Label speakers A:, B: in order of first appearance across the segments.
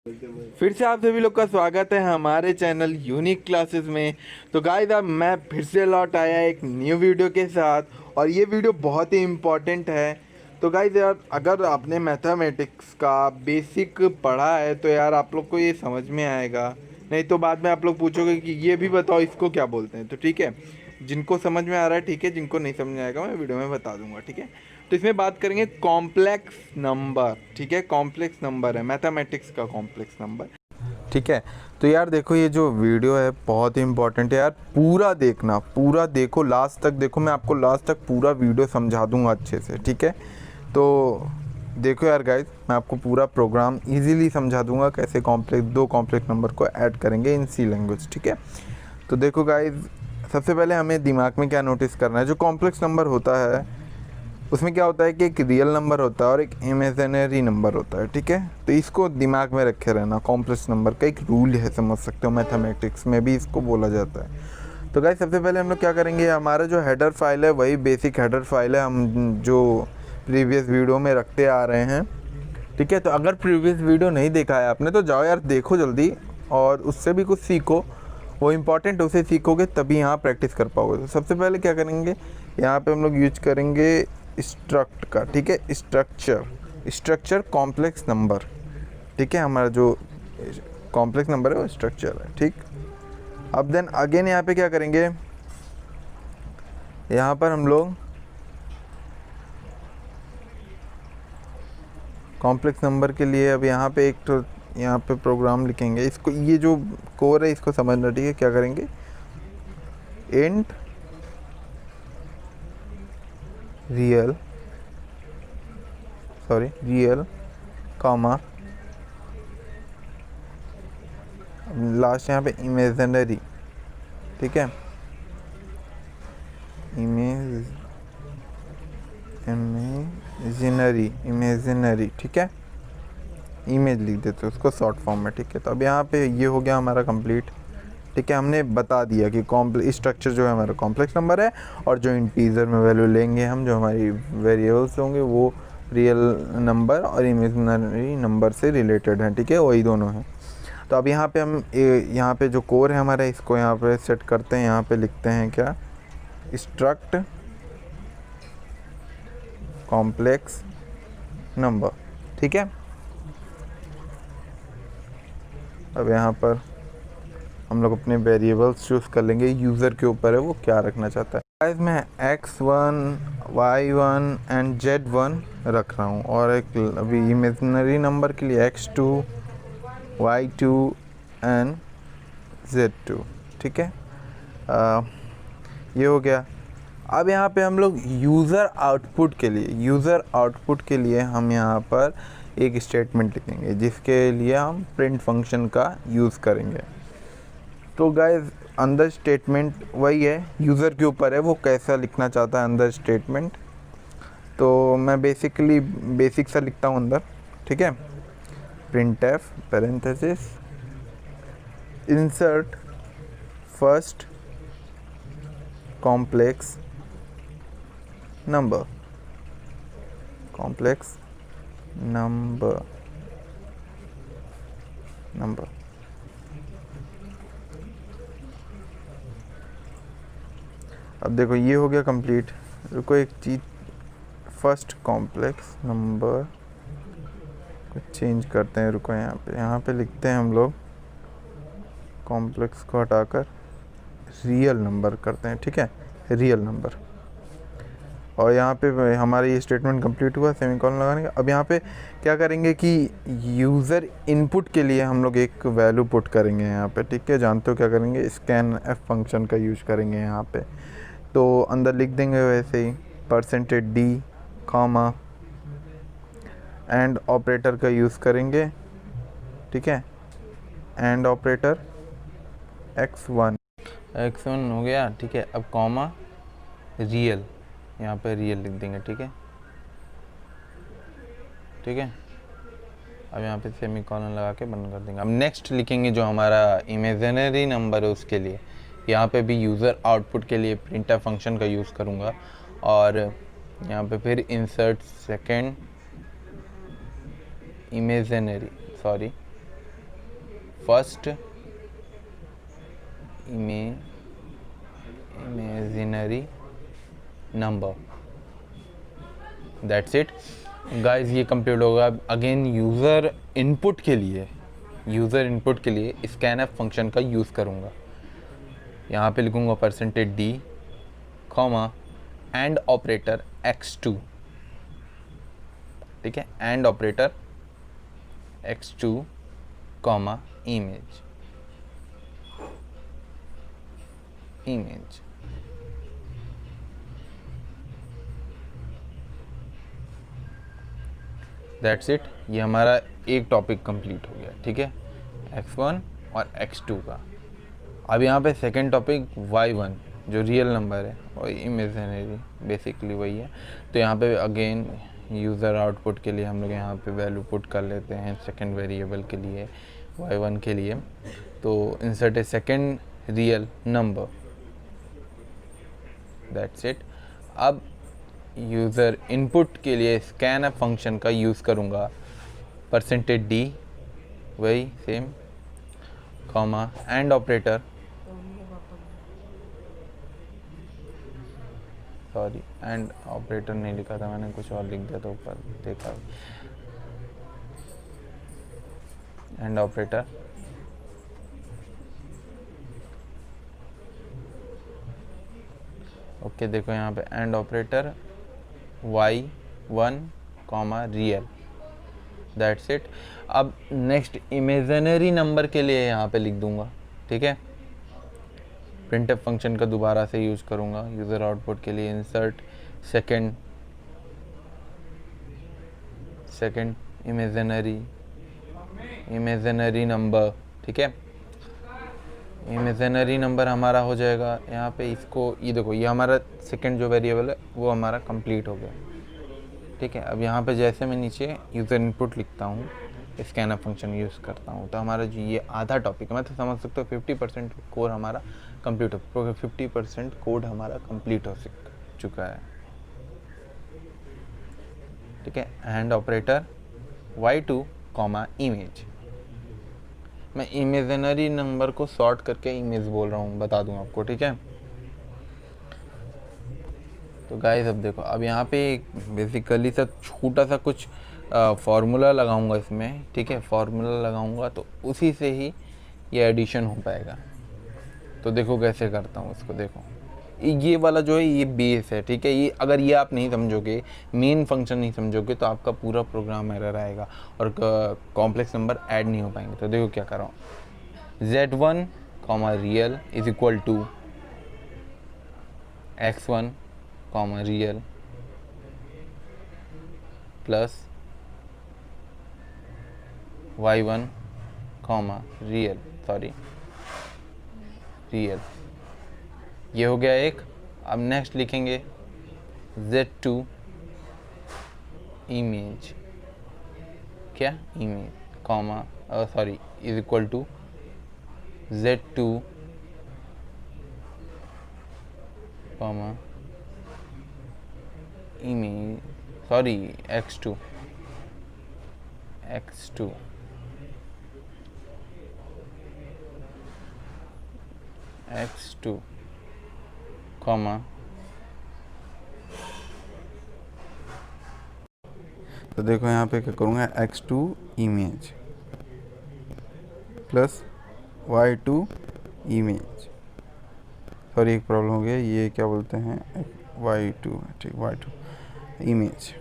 A: फिर से आप सभी लोग का स्वागत है हमारे चैनल यूनिक क्लासेस में। तो गाइस अब मैं फिर से लौट आया एक न्यू वीडियो के साथ और ये वीडियो बहुत ही इम्पोर्टेंट है। तो गाइस यार अगर आपने मैथमेटिक्स का बेसिक पढ़ा है तो यार आप लोग को ये समझ में आएगा, नहीं तो बाद में आप लोग पूछोगे कि ये भी बताओ इसको क्या बोलते हैं। तो ठीक है, जिनको समझ में आ रहा है ठीक है, जिनको नहीं समझ में आएगा मैं वीडियो में बता दूंगा। ठीक है, तो इसमें बात करेंगे कॉम्प्लेक्स नंबर। ठीक है, कॉम्प्लेक्स नंबर है, मैथमेटिक्स का कॉम्प्लेक्स नंबर। ठीक है, तो यार देखो ये जो वीडियो है बहुत ही इंपॉर्टेंट है यार, पूरा देखना, पूरा देखो, लास्ट तक देखो, मैं आपको लास्ट तक पूरा वीडियो समझा दूंगा अच्छे से। ठीक है, तो देखो यार गाइस, मैं आपको पूरा प्रोग्राम इजीली समझा दूंगा कैसे दो कॉम्प्लेक्स नंबर को ऐड करेंगे इन सी लैंग्वेज। ठीक है, तो देखो गाइस, सबसे पहले हमें दिमाग में क्या नोटिस करना है, जो कॉम्प्लेक्स नंबर होता है उसमें क्या होता है कि एक रियल नंबर होता है और एक इमेजिनरी नंबर होता है। ठीक है, तो इसको दिमाग में रखे रहना। कॉम्प्लेक्स नंबर का एक रूल है, समझ सकते हो, मैथमेटिक्स में भी इसको बोला जाता है। तो गाइस सबसे पहले हम लोग क्या करेंगे, हमारा जो हेडर फाइल है वही बेसिक हेडर फाइल है, हम जो प्रीवियस वीडियो में रखते आ रहे हैं। ठीक है, तो अगर प्रीवियस वीडियो नहीं देखा है आपने तो जाओ यार देखो जल्दी और उससे भी कुछ सीखो, वो इम्पॉर्टेंट है, उसे सीखोगे तभी यहाँ प्रैक्टिस कर पाओगे। तो सबसे पहले क्या करेंगे, यहाँ पे हम लोग यूज करेंगे स्ट्रक्ट का। ठीक है, स्ट्रक्चर कॉम्प्लेक्स नंबर। ठीक है, हमारा जो कॉम्प्लेक्स नंबर है वो स्ट्रक्चर है। ठीक, अब देन अगेन यहाँ पे क्या करेंगे, यहाँ पर हम लोग कॉम्प्लेक्स नंबर के लिए अब यहाँ पे एक तो यहाँ पे प्रोग्राम लिखेंगे। इसको, ये जो कोर है इसको समझना। ठीक है, क्या करेंगे, int real real comma last यहाँ पे इमेजिनरी। ठीक है, इमेजिनरी। ठीक है, इमेज लिख देते हैं उसको शॉर्ट फॉर्म में। ठीक है, तो अब यहाँ पे ये हो गया हमारा कंप्लीट। ठीक है, हमने बता दिया कि स्ट्रक्चर जो है हमारा कॉम्प्लेक्स नंबर है और जो इंटीजर में वैल्यू लेंगे हम, जो हमारी वेरिएबल्स होंगे वो रियल नंबर और इमेजिनरी नंबर से रिलेटेड हैं। ठीक है, वही दोनों हैं। तो अब यहाँ पे हम यहाँ पे जो कोर है हमारा, इसको यहाँ पे सेट करते हैं। यहाँ पे लिखते हैं क्या, स्ट्रक्ट कॉम्प्लेक्स नंबर। ठीक है, अब यहाँ पर हम लोग अपने वेरिएबल्स चूज़ कर लेंगे, यूज़र के ऊपर है वो क्या रखना चाहता है। गाइस मैं x1 y1 एंड z1 रख रहा हूँ और एक अभी इमेजिनरी नंबर के लिए x2 y2 एंड z2। ठीक है, ये हो गया। अब यहाँ पे हम लोग यूज़र आउटपुट के लिए हम यहाँ पर एक स्टेटमेंट लिखेंगे जिसके लिए हम प्रिंट फंक्शन का यूज़ करेंगे। तो गाइस अंदर स्टेटमेंट वही है, यूज़र के ऊपर है वो कैसा लिखना चाहता है अंदर स्टेटमेंट। तो मैं बेसिक सा लिखता हूँ अंदर। ठीक है, printf parenthesis insert first complex number अब देखो ये हो गया कंप्लीट। रुको एक चीज़, फर्स्ट कॉम्प्लेक्स नंबर को चेंज करते हैं। रुको यहाँ पे लिखते हैं हम लोग, कॉम्प्लेक्स को हटाकर रियल नंबर करते हैं। ठीक है, रियल नंबर। और यहाँ पे हमारा ये स्टेटमेंट कंप्लीट हुआ, सेमीकोलन लगाने का। अब यहाँ पे क्या करेंगे कि यूज़र इनपुट के लिए हम लोग एक वैल्यू पुट करेंगे यहाँ पे। ठीक है, जानते हो क्या करेंगे, स्कैन एफ फंक्शन का यूज करेंगे यहाँ पे। तो अंदर लिख देंगे वैसे ही %d कॉमा एंड ऑपरेटर का यूज़ करेंगे। ठीक है, एंड ऑपरेटर x1 हो गया। ठीक है, अब कॉमा रियल, यहाँ पे रियल लिख देंगे। ठीक है, अब यहाँ पे सेमीकोलन लगा के बंद कर देंगे। अब नेक्स्ट लिखेंगे जो हमारा इमेजिनरी नंबर है उसके लिए, यहाँ पे भी यूज़र आउटपुट के लिए प्रिंटफ फंक्शन का यूज़ करूँगा और यहाँ पे फिर insert second
B: first imaginary number. That's it guys, ये कंप्लीट होगा। अगेन यूज़र इनपुट के लिए स्कैनएफ फंक्शन का यूज़ करूँगा। यहाँ पे लिखूँगा %d, comma and operator x2, ठीक है, and operator x2, comma image. That's it. ये हमारा एक टॉपिक कंप्लीट हो गया, ठीक है, x1 और x2 का। अब यहाँ पे सेकंड टॉपिक y1 जो रियल नंबर है और इमेजिनरी, बेसिकली वही है। तो यहाँ पे अगेन यूज़र आउटपुट के लिए हम लोग यहाँ पे वैल्यू पुट कर लेते हैं सेकंड वेरिएबल के लिए, y1 के लिए। तो insert A second real number, that's it. अब यूज़र इनपुट के लिए स्कैनएफ फंक्शन का यूज़ करूँगा, %d, वही same, comma and operator, sorry and operator नहीं लिखा था मैंने, कुछ और लिख दिया था ऊपर, देखा, एंड ऑपरेटर ओके। देखो यहाँ पे and operator y1, comma real, that's it. अब नेक्स्ट इमेजिनरी नंबर के लिए यहाँ पे लिख दूंगा, ठीक है, प्रिंटफ फंक्शन का दोबारा से यूज़ करूँगा यूज़र आउटपुट के लिए। इंसर्ट सेकंड इमेजिनरी नंबर, ठीक है। इमेजिनरी नंबर हमारा हो जाएगा यहाँ पे, इसको ये देखो, ये हमारा सेकंड जो वेरिएबल है वो हमारा कंप्लीट हो गया, ठीक है। अब यहाँ पे जैसे मैं नीचे यूज़र इनपुट लिखता हूँ, स्कैनएफ फंक्शन यूज़ करता हूँ, तो हमारा जो ये आधा टॉपिक है, मैं तो समझ सकता हूँ 50% कोड हमारा कंप्लीट हो, 50% कोड हमारा कंप्लीट हो चुका है, ठीक है। And operator y2, comma image. मैं इमेजिनरी नंबर को सॉर्ट करके इमेज बोल रहा हूँ, बता दूँ आपको, ठीक है। तो गाइस अब देखो, अब यहाँ पे बेसिकली सा छोटा सा कुछ फार्मूला लगाऊंगा इसमें, ठीक है। फार्मूला लगाऊंगा तो उसी से ही ये एडिशन हो पाएगा। तो देखो कैसे करता हूँ इसको, देखो ये वाला जो है ये बेस है, ठीक है। ये अगर ये आप नहीं समझोगे, मेन फंक्शन नहीं समझोगे, तो आपका पूरा प्रोग्राम एरर आएगा और कॉम्प्लेक्स नंबर ऐड नहीं हो पाएंगे। तो देखो क्या कर रहा हूँ, z1, comma real is equal to x1, comma real plus y1, comma real, real. ये हो गया एक। अब नेक्स्ट लिखेंगे z2 इमेज, क्या image, comma is equal to z2, comma image, x2 comma,
A: तो देखो यहाँ पे क्या करूँगा, x2 image plus y2 image, sorry एक प्रॉब्लम हो गया, ये क्या बोलते हैं, y2, ठीक, y2 इमेज।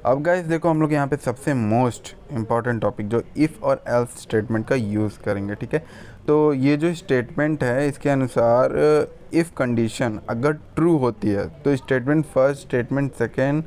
A: अब गाइस देखो, हम लोग यहाँ पे सबसे मोस्ट इम्पॉर्टेंट टॉपिक जो इफ़ और एल्स स्टेटमेंट का यूज़ करेंगे, ठीक है। तो ये जो स्टेटमेंट है, इसके अनुसार इफ़ कंडीशन अगर ट्रू होती है तो स्टेटमेंट फर्स्ट, स्टेटमेंट सेकेंड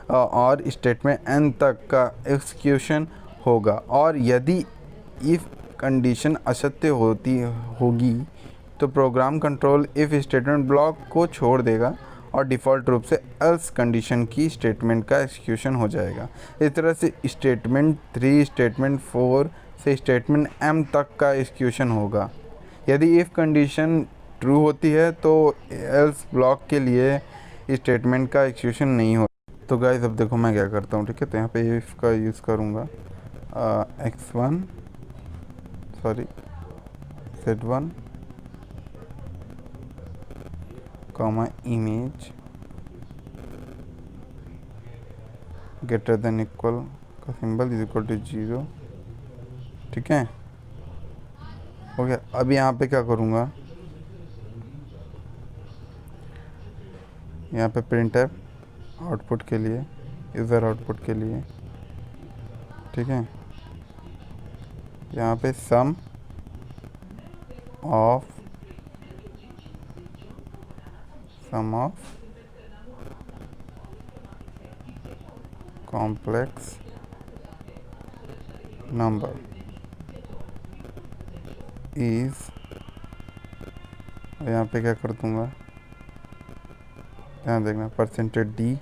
A: और स्टेटमेंट एन तक का एक्सिक्यूशन होगा, और यदि इफ़ कंडीशन असत्य होगी तो program control if statement block को छोड़ देगा और डिफ़ॉल्ट रूप से एल्स कंडीशन की स्टेटमेंट का एक्सिक्यूशन हो जाएगा। इस तरह से स्टेटमेंट 3, स्टेटमेंट 4 से स्टेटमेंट एम तक का एक्सिक्यूशन होगा। यदि इफ़ कंडीशन ट्रू होती है तो एल्स ब्लॉक के लिए स्टेटमेंट का एक्सिक्यूशन नहीं हो। तो गाइस अब देखो मैं क्या करता हूँ, ठीक है। तो यहाँ पे इफ़ का यूज़ करूँगा x1
C: sorry z1 comma image greater than equal का सिंबल इज इक्वल टू 0। ठीक है, हो गया। अब यहाँ पे क्या करूँगा, यहाँ पे प्रिंट है आउटपुट के लिए, यूज़र आउटपुट के लिए। ठीक है, यहाँ पे सम ऑफ कॉम्प्लेक्स नंबर इज, यहाँ पे क्या कर दूँगा, ध्यान देखना, percentage d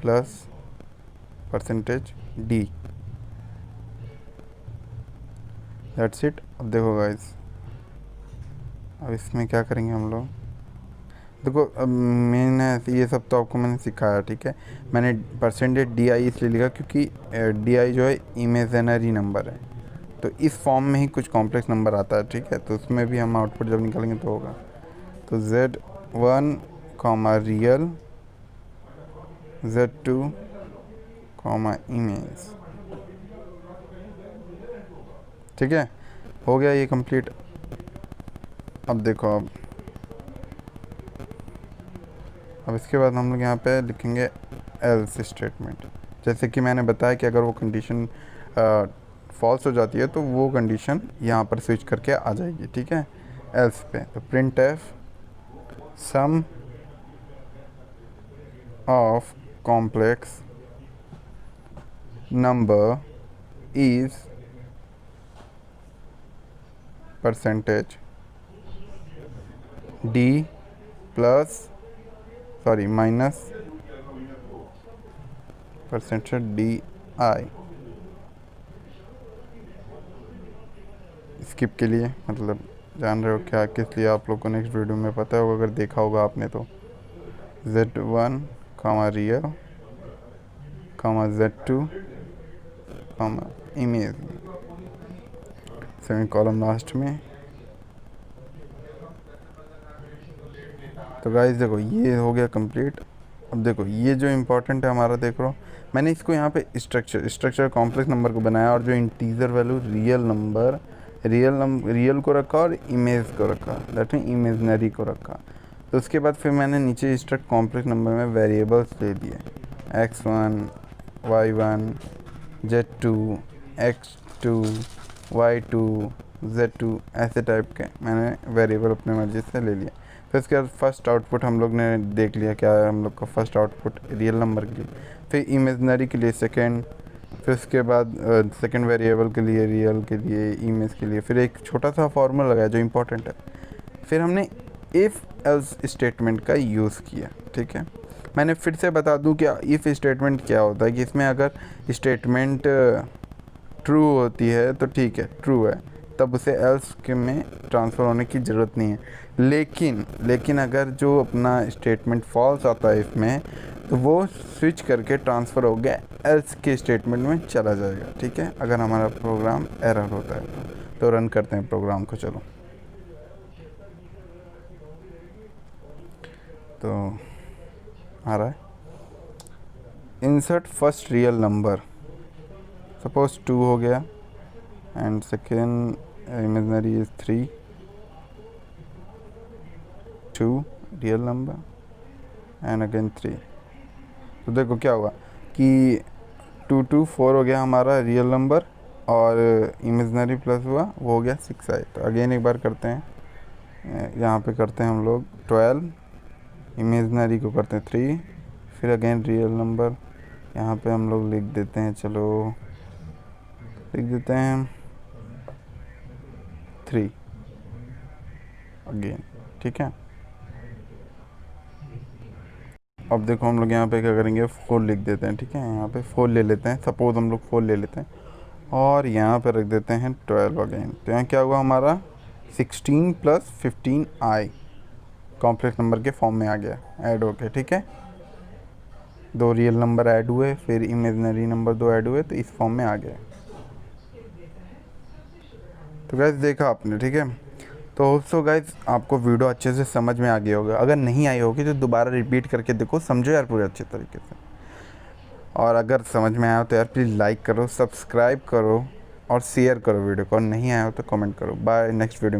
C: plus percentage D, that's it. अब देखो गाइस, अब इसमें क्या करेंगे हम लोग, देखो अब मैंने ये सब तो आपको मैंने सिखाया। ठीक है, मैंने परसेंटेज डी आई इसलिए लिखा क्योंकि डी आई जो है इमेजिनरी नंबर है, तो इस फॉर्म में ही कुछ कॉम्प्लेक्स नंबर आता है। ठीक है, तो उसमें भी हम आउटपुट जब निकालेंगे तो होगा। तो z1 comma real, z2 comma image. ठीक है, हो गया ये कंप्लीट। अब देखो, अब इसके बाद हम लोग यहाँ पे लिखेंगे एल्स स्टेटमेंट। जैसे कि मैंने बताया कि अगर वो कंडीशन फॉल्स हो जाती है तो वो कंडीशन यहाँ पर स्विच करके आ जाएगी। ठीक है, एल्स पे तो print f sum of complex number is percentage d plus sorry minus percentage d I. Skip के लिए मतलब जान रहे हो क्या, किस लिए आप लोग को नेक्स्ट वीडियो में पता होगा अगर देखा होगा आपने तो। z1 comma real comma z2 comma image, semi column last में। तो गाइस देखो ये हो गया कंप्लीट। अब देखो ये जो इम्पोर्टेंट है हमारा, देख लो मैंने इसको यहाँ पे स्ट्रक्चर कॉम्प्लेक्स नंबर को बनाया और जो इंटीजर वैल्यू रियल को रखा और इमेज को रखा, दैट मीन इमेजनरी को रखा। तो उसके बाद फिर मैंने नीचे स्ट्रक्ट कॉम्प्लेक्स नंबर में वेरिएबल्स ले लिए, x1 y1 z2 x2 y2 z2 ऐसे टाइप के मैंने वेरिएबल अपने मर्जी से ले लिया। फिर उसके बाद फर्स्ट आउटपुट हम लोग ने देख लिया क्या है हम लोग का फर्स्ट आउटपुट रियल नंबर के लिए, फिर इमेजनरी के लिए सेकंड, फिर उसके बाद सेकंड वेरिएबल के लिए रियल के लिए इमेज के लिए, फिर एक छोटा सा फॉर्मूला लगाया जो इम्पोर्टेंट है। फिर हमने इफ़ एल्स स्टेटमेंट का यूज़ किया। ठीक है, मैंने फिर से बता दूं कि इफ़ स्टेटमेंट क्या होता है, कि इसमें अगर स्टेटमेंट ट्रू होती है तो ठीक है, ट्रू है, तब उसे एल्स के में ट्रांसफ़र होने की ज़रूरत नहीं है। लेकिन अगर जो अपना स्टेटमेंट फॉल्स आता है इसमें, तो वो स्विच करके ट्रांसफ़र हो गया एल्स के स्टेटमेंट में चला जाएगा। ठीक है, अगर हमारा प्रोग्राम एरर होता है तो रन करते हैं प्रोग्राम को। चलो तो आ रहा है, insert first real number, suppose 2 हो गया and second imaginary is 3, 2 real number and again 3। तो देखो क्या हुआ कि 2 2 4 हो गया हमारा रियल नंबर और इमेजनरी प्लस हुआ वो हो गया 6 आए। तो अगेन एक बार करते हैं, यहाँ पे करते हैं हम लोग 12, इमेजनरी को करते हैं 3, फिर अगेन रियल नंबर यहाँ पे हम लोग लिख देते हैं, चलो लिख देते हैं 3 अगेन। ठीक है, अब देखो हम लोग यहाँ पे क्या करेंगे, 4 लिख देते हैं। ठीक है, यहाँ पे 4 ले लेते हैं, सपोज हम लोग 4 ले लेते हैं और यहाँ पे रख देते हैं 12 अगेन। तो यहाँ क्या हुआ हमारा 16 प्लस 15 आई कॉम्प्लेक्स नंबर के फॉर्म में आ गया, ऐड हो गया। ठीक है, 2 रियल नंबर ऐड हुए, फिर इमेजनरी नंबर 2 ऐड हुए, तो इस फॉर्म में आ गया। तो गैस देखा आपने, ठीक है। तो होप्सो गाइस आपको वीडियो अच्छे से समझ में आ गया होगा। अगर नहीं आई होगी तो दोबारा रिपीट करके देखो, समझो यार पूरे अच्छे तरीके से। और अगर समझ में आया हो तो यार प्लीज़ लाइक करो, सब्सक्राइब करो और शेयर करो वीडियो को। और नहीं आया हो तो कमेंट करो। Bye, next video.